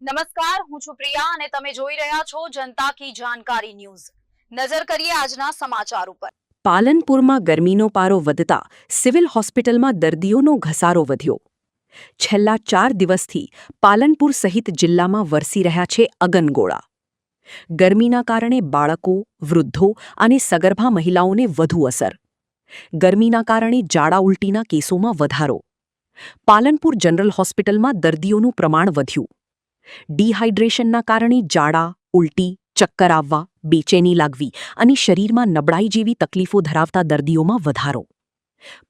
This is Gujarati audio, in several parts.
નમસ્કાર, હું છું પ્રિયા અને તમે જોઈ રહ્યા છો જનતા કી જાણકારી ન્યૂઝ। નજર કરીએ આજના સમાચાર ઉપર। પાલનપુરમાં ગરમીનો પારો વધતા સિવિલ હોસ્પિટલમાં દર્દીઓનો ઘસારો વધ્યો। છેલ્લા 4 દિવસથી પાલનપુર સહિત જિલ્લામાં વરસી રહ્યા છે અગનગોળા। ગરમીના કારણે બાળકો, વૃદ્ધો અને સગર્ભા મહિલાઓને વધુ અસર। ગરમીના કારણે ઝાડા ઉલટીના કેસોમાં વધારો। પાલનપુર જનરલ હોસ્પિટલમાં દર્દીઓનું પ્રમાણ વધ્યું। ડિહાઇડ્રેશનના કારણે ઝાડા, ઉલટી, ચક્કર આવવા, બેચેની લાગવી અને શરીરમાં નબળાઈ જેવી તકલીફો ધરાવતા દર્દીઓમાં વધારો।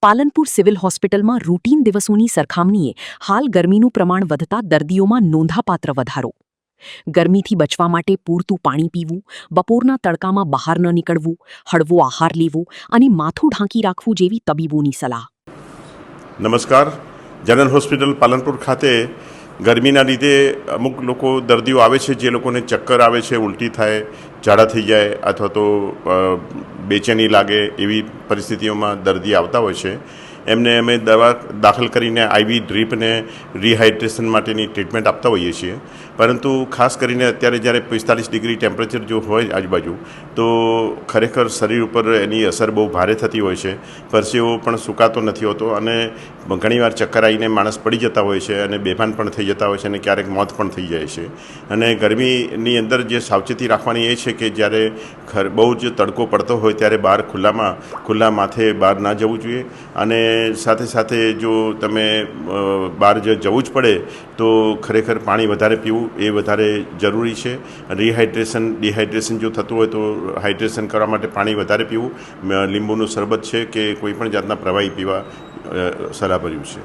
પાલનપુર સિવિલ હોસ્પિટલમાં રૂટીન દિવસોની સરખામણીએ હાલ ગરમીનું પ્રમાણ વધતા દર્દીઓમાં નોંધાપાત્ર વધારો। ગરમીથી બચવા માટે પૂરતું પાણી પીવું, બપોરના તડકામાં બહાર ન નીકળવું, હળવો આહાર લેવો અને માથું ઢાંકી રાખવું જેવી તબીબોની સલાહ। નમસ્કાર। જનરલ હોસ્પિટલ પાલનપુર ખાતે ગરમીના લીધે અમુક લોકો દર્દીઓ આવે છે જે લોકોને ચક્કર આવે છે, ઉલટી થાય, ઝાડા થઈ જાય અથવા તો બેચેની લાગે એવી પરિસ્થિતિઓમાં દર્દી આવતા હોય છે। એમને અમે દવા દાખલ કરીને આઈવી ડ્રીપને રિહાઇડ્રેશન માટેની ટ્રીટમેન્ટ આપતા હોઈએ છીએ। પરંતુ ખાસ કરીને અત્યારે જ્યારે 45 ડિગ્રી ટેમ્પરેચર જો હોય આજુબાજુ તો ખરેખર શરીર ઉપર એની અસર બહુ ભારે થતી હોય છે। પરસેવો પણ સુકાતો નથી હોતો અને ઘણીવાર ચક્કર આવીને માણસ પડી જતા હોય છે અને બેભાન પણ થઈ જતા હોય છે અને ક્યારેક મોત પણ થઈ જાય છે। અને ગરમીની અંદર જે સાવચેતી રાખવાની એ છે કે જ્યારે બહુ જ તડકો પડતો હોય ત્યારે બહાર ખુલ્લા માથે બહાર ના જવું જોઈએ। અને સાથે સાથે જો તમે બહાર જવું જ પડે તો ખરેખર પાણી વધારે પીવું એ વધારે જરૂરી છે। ડિહાઇડ્રેશન જો થતું હોય તો હાઇડ્રેશન કરવા માટે પાણી વધારે પીવું, લીંબુનું શરબત છે કે કોઈ પણ જાતના પ્રવાહી પીવા સલાહભર્યું છે।